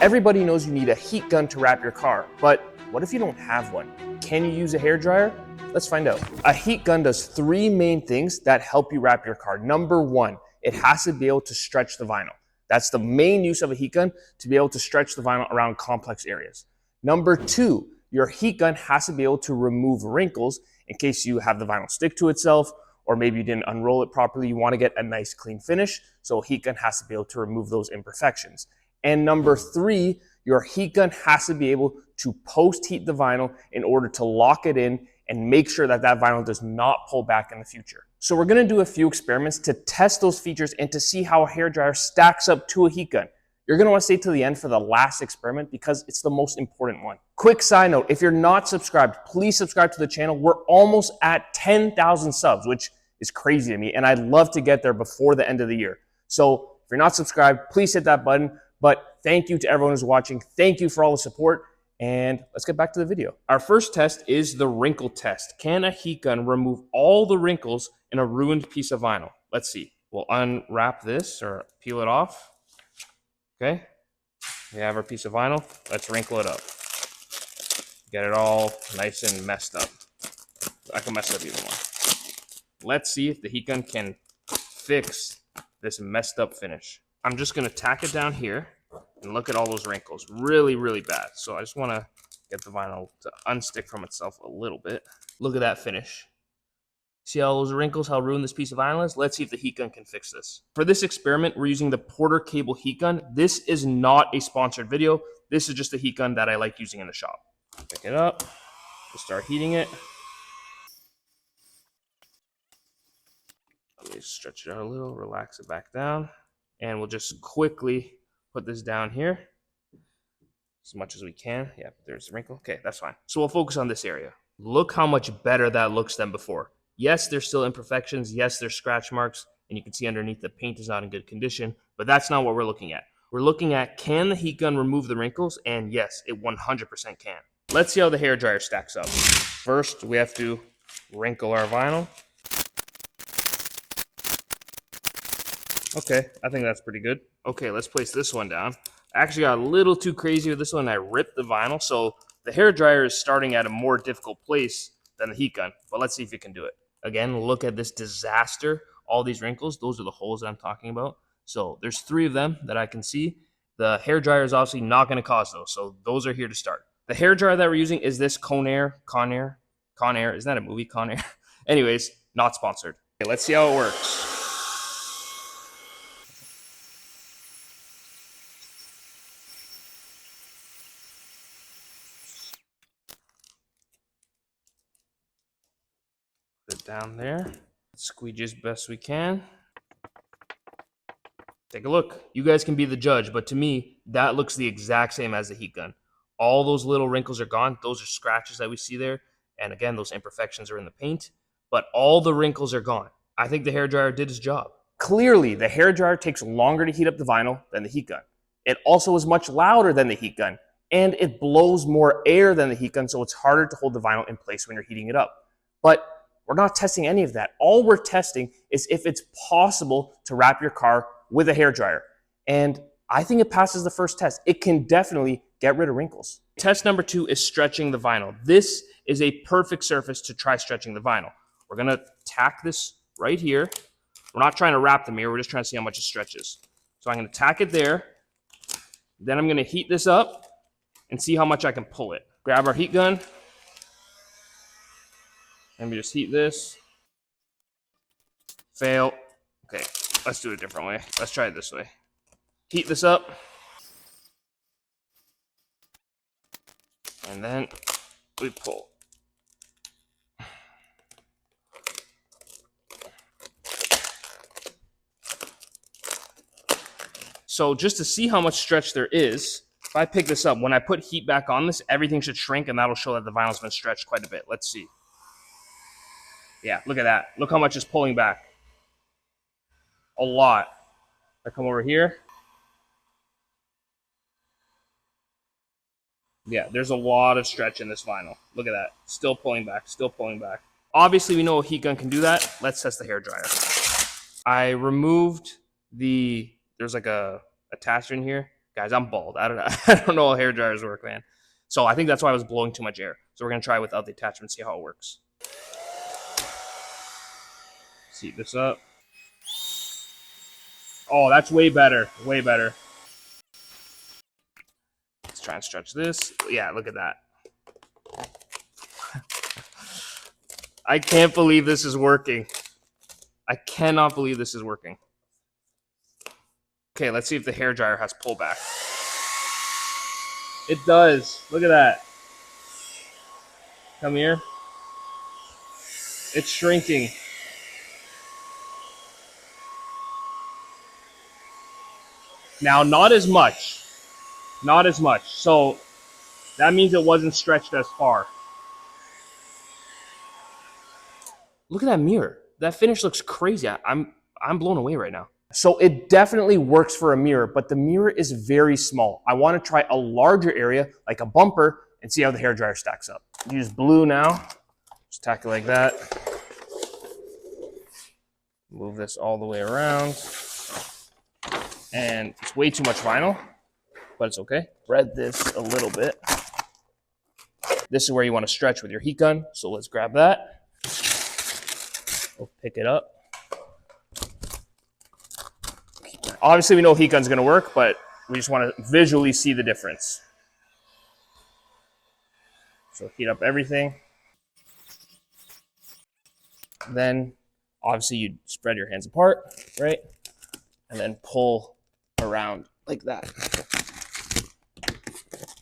Everybody knows you need a heat gun to wrap your car, but what if you don't have one? Can you use a hairdryer? Let's find out. A heat gun does three main things that help you wrap your car. Number one, it has to be able to stretch the vinyl. That's the main use of a heat gun, to be able to stretch the vinyl around complex areas. Number two, your heat gun has to be able to remove wrinkles in case you have the vinyl stick to itself, or maybe you didn't unroll it properly. You want to get a nice clean finish, so a heat gun has to be able to remove those imperfections. And number three, your heat gun has to be able to post-heat the vinyl in order to lock it in and make sure that that vinyl does not pull back in the future. So we're gonna do a few experiments to test those features and to see how a hairdryer stacks up to a heat gun. You're gonna wanna stay till the end for the last experiment because it's the most important one. Quick side note, if you're not subscribed, please subscribe to the channel. We're almost at 10,000 subs, which is crazy to me, and I'd love to get there before the end of the year. So if you're not subscribed, please hit that button. But thank you to everyone who's watching. Thank you for all the support. And let's get back to the video. Our first test is the wrinkle test. Can a heat gun remove all the wrinkles in a ruined piece of vinyl? Let's see. We'll unwrap this or peel it off. Okay. We have our piece of vinyl. Let's wrinkle it up. Get it all nice and messed up. I can mess up even more. Let's see if the heat gun can fix this messed up finish. I'm just going to tack it down here and look at all those wrinkles. Really, really bad. So I just want to get the vinyl to unstick from itself a little bit. Look at that finish. See all those wrinkles, how ruined this piece of vinyl is? Let's see if the heat gun can fix this. For this experiment, we're using the Porter Cable heat gun. This is not a sponsored video. This is just a heat gun that I like using in the shop. Pick it up. We'll start heating it. Let me stretch it out a little, relax it back down. And we'll just quickly put this down here as much as we can. Yeah, there's a wrinkle. Okay, that's fine. So we'll focus on this area. Look how much better that looks than before. Yes, there's still imperfections. Yes, there's scratch marks. And you can see underneath the paint is not in good condition. But that's not what we're looking at. We're looking at, can the heat gun remove the wrinkles? And yes, it 100% can. Let's see how the hairdryer stacks up. First, we have to wrinkle our vinyl. Okay, I think that's pretty good. Okay, let's place this one down. I actually got a little too crazy with this one. I ripped the vinyl, so the hairdryer is starting at a more difficult place than the heat gun, but let's see if it can do it. Again, look at this disaster. All these wrinkles, those are the holes that I'm talking about. So there's three of them that I can see. The hairdryer is obviously not going to cause those, so those are here to start. The hairdryer that we're using is this Conair. Isn't that a movie, Conair? Anyways, not sponsored. Okay, let's see how it works. It down there, squeegee as best we can. Take a look. You guys can be the judge, but to me, that looks the exact same as the heat gun. All those little wrinkles are gone. Those are scratches that we see there. And again, those imperfections are in the paint, but all the wrinkles are gone. I think the hairdryer did its job. Clearly, the hairdryer takes longer to heat up the vinyl than the heat gun. It also is much louder than the heat gun, and it blows more air than the heat gun, so it's harder to hold the vinyl in place when you're heating it up. But we're not testing any of that. All we're testing is if it's possible to wrap your car with a hairdryer. And I think it passes the first test. It can definitely get rid of wrinkles. Test number 2 is stretching the vinyl. This is a perfect surface to try stretching the vinyl. We're gonna tack this right here. We're not trying to wrap the mirror, we're just trying to see how much it stretches. So I'm gonna tack it there. Then I'm gonna heat this up and see how much I can pull it. Grab our heat gun. Let me just heat this. Fail. Okay, let's do it a different way. Let's try it this way. Heat this up. And then we pull. So just to see how much stretch there is, if I pick this up, when I put heat back on this, everything should shrink and that'll show that the vinyl's been stretched quite a bit. Let's see. Yeah, look at that. Look how much is pulling back. A lot. I come over here. Yeah, there's a lot of stretch in this vinyl. Look at that. Still pulling back, still pulling back. Obviously, we know a heat gun can do that. Let's test the hairdryer. I removed there's like a attachment here. Guys, I'm bald. I don't know. I don't know how hair dryers work, man. So I think that's why I was blowing too much air. So we're gonna try without the attachment, see how it works. Seat this up. Oh, that's way better. Way better. Let's try and stretch this. Yeah, look at that. I can't believe this is working. I cannot believe this is working. Okay, let's see if the hairdryer has pullback. It does. Look at that. Come here. It's shrinking. Now, not as much. Not as much. So that means it wasn't stretched as far. Look at that mirror. That finish looks crazy. I'm blown away right now. So it definitely works for a mirror, but the mirror is very small. I want to try a larger area, like a bumper, and see how the hairdryer stacks up. Use blue now. Just tack it like that. Move this all the way around. And it's way too much vinyl, but it's okay. Spread this a little bit. This is where you want to stretch with your heat gun. So let's grab that. We'll pick it up. Obviously, we know heat gun's gonna work, but we just want to visually see the difference. So heat up everything. Then, obviously, you spread your hands apart, right? And then pull around like that.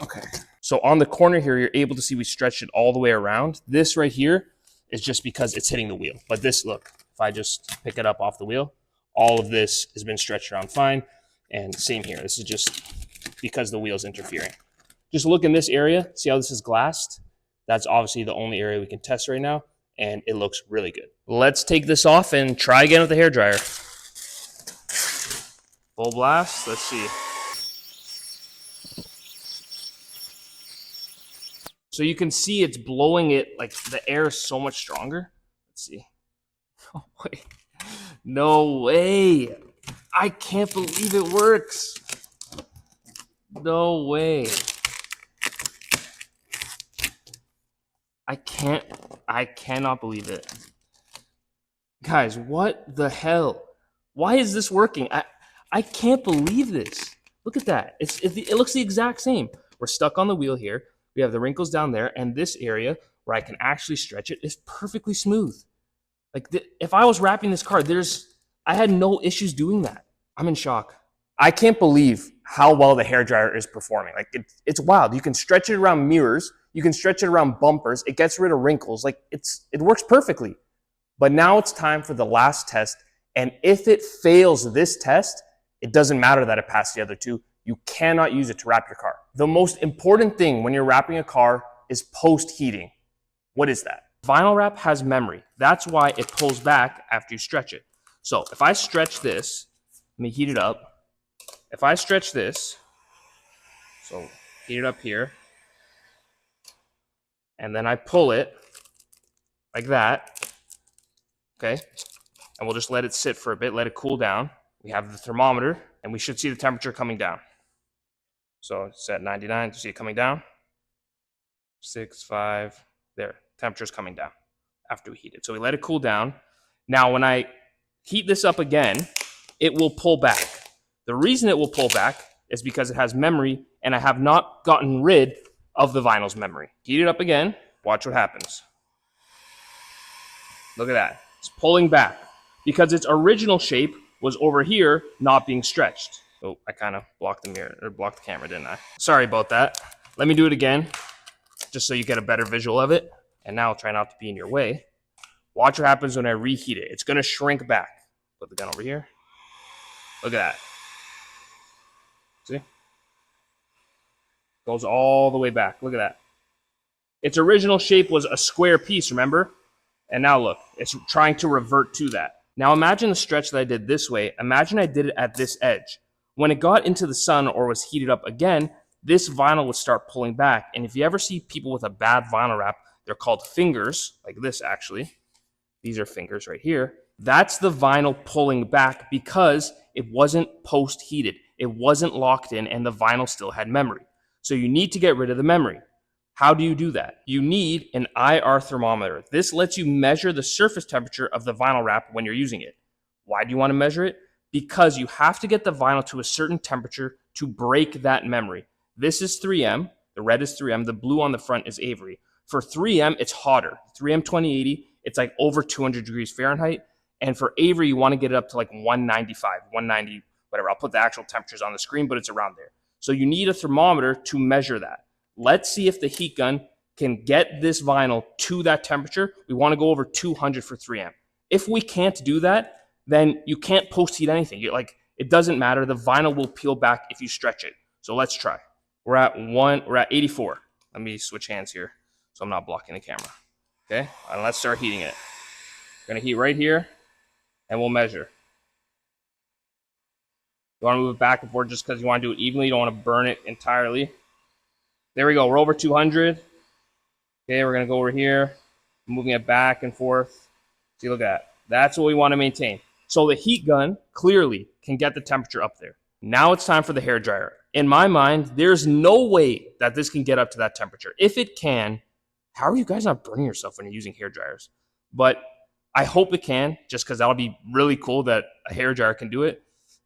Okay. So on the corner here, you're able to see we stretched it all the way around. This right here is just because it's hitting the wheel. But this, look, if I just pick it up off the wheel, all of this has been stretched around fine. And same here. This is just because the wheel's interfering. Just look in this area. See how this is glassed? That's obviously the only area we can test right now. And it looks really good. Let's take this off and try again with the hairdryer. Full blast. Let's see. So you can see it's blowing it, like the air is so much stronger. Let's see. Oh, wait. No way. I can't believe it works. No way. I cannot believe it. Guys, what the hell? Why is this working? I can't believe this. Look at that. It looks the exact same. We're stuck on the wheel here. We have the wrinkles down there, and this area where I can actually stretch it is perfectly smooth. Like if I was wrapping this car, I had no issues doing that. I'm in shock. I can't believe how well the hairdryer is performing. Like it's wild. You can stretch it around mirrors. You can stretch it around bumpers. It gets rid of wrinkles. Like it works perfectly. But now it's time for the last test. And if it fails this test, it doesn't matter that it passed the other two. You cannot use it to wrap your car. The most important thing when you're wrapping a car is post-heating. What is that? Vinyl wrap has memory. That's why it pulls back after you stretch it. So if I stretch this, let me heat it up. If I stretch this, so heat it up here, and then I pull it like that, okay? And we'll just let it sit for a bit, let it cool down. We have the thermometer, and we should see the temperature coming down. So it's at 99, you see it coming down? 6, 5, there, temperature's coming down after we heat it. So we let it cool down. Now when I heat this up again, it will pull back. The reason it will pull back is because it has memory, and I have not gotten rid of the vinyl's memory. Heat it up again, watch what happens. Look at that, it's pulling back because its original shape was over here, not being stretched. Oh, I kind of blocked the mirror, or blocked the camera, didn't I? Sorry about that. Let me do it again, just so you get a better visual of it. And now I'll try not to be in your way. Watch what happens when I reheat it. It's gonna shrink back. Put the gun over here. Look at that. See? Goes all the way back. Look at that. Its original shape was a square piece, remember? And now look, it's trying to revert to that. Now imagine the stretch that I did this way. Imagine I did it at this edge. When it got into the sun or was heated up again, this vinyl would start pulling back. And if you ever see people with a bad vinyl wrap, they're called fingers, like this actually. These are fingers right here. That's the vinyl pulling back because it wasn't post-heated. it wasn't locked in and the vinyl still had memory. So you need to get rid of the memory. How do you do that? You need an IR thermometer. This lets you measure the surface temperature of the vinyl wrap when you're using it. Why do you want to measure it? Because you have to get the vinyl to a certain temperature to break that memory. This is 3M, the red is 3M, the blue on the front is Avery. For 3M, it's hotter. 3M 2080, it's like over 200 degrees Fahrenheit. And for Avery, you want to get it up to like 195, 190, whatever. I'll put the actual temperatures on the screen, but it's around there. So you need a thermometer to measure that. Let's see if the heat gun can get this vinyl to that temperature. We want to go over 200 for 3M. If we can't do that, then you can't post heat anything. It doesn't matter. The vinyl will peel back if you stretch it. So let's try. We're at 84. Let me switch hands here so I'm not blocking the camera. Okay, and let's start heating it. We're gonna heat right here and we'll measure. You want to move it back and forth just because you want to do it evenly. You don't want to burn it entirely. There we go. We're over 200. Okay, we're going to go over here, moving it back and forth. See, look at that. That's what we want to maintain. So the heat gun clearly can get the temperature up there. Now it's time for the hair dryer. In my mind, there's no way that this can get up to that temperature. If it can, how are you guys not burning yourself when you're using hair dryers? But I hope it can, just because that'll be really cool that a hair dryer can do it.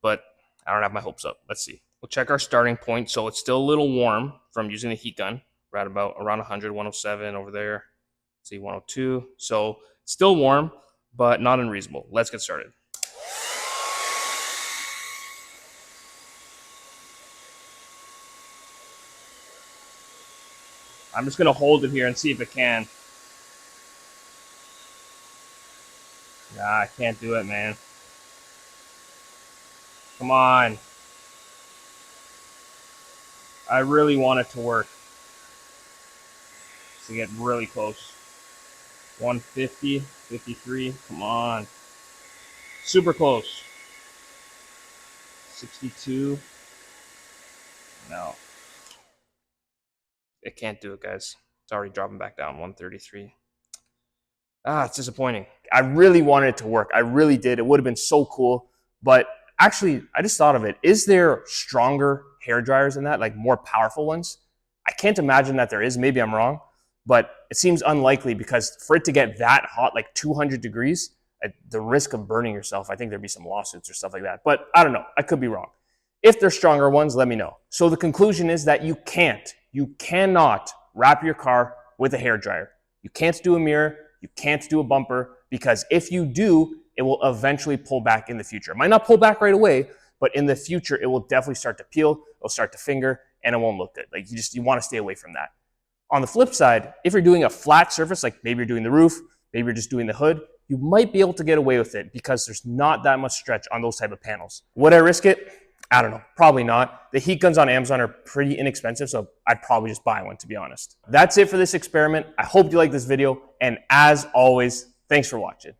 But I don't have my hopes up. Let's see. We'll check our starting point. So it's still a little warm from using the heat gun. We're at about around 100, 107 over there. Let's see, 102. So it's still warm, but not unreasonable. Let's get started. I'm just going to hold it here and see if it can. Nah, I can't do it, man. Come on. I really want it to work. To get really close. 150, 53. Come on. Super close. 62. No. It can't do it, guys. It's already dropping back down. 133. It's disappointing. I really wanted it to work. I really did. It would have been so cool. But actually, I just thought of it. Is there stronger hair dryers than that? Like more powerful ones? I can't imagine that there is. Maybe I'm wrong. But it seems unlikely because for it to get that hot, like 200 degrees, at the risk of burning yourself, I think there'd be some lawsuits or stuff like that. But I don't know. I could be wrong. If there's stronger ones, let me know. So the conclusion is that you cannot wrap your car with a hair dryer. You can't do a mirror. You can't do a bumper because if you do, it will eventually pull back in the future. It might not pull back right away, but in the future, it will definitely start to peel. It'll start to finger and it won't look good. Like you want to stay away from that. On the flip side, if you're doing a flat surface, like maybe you're doing the roof, maybe you're just doing the hood, you might be able to get away with it because there's not that much stretch on those type of panels. Would I risk it? I don't know, probably not. The heat guns on Amazon are pretty inexpensive, so I'd probably just buy one, to be honest. That's it for this experiment. I hope you like this video, and as always, thanks for watching.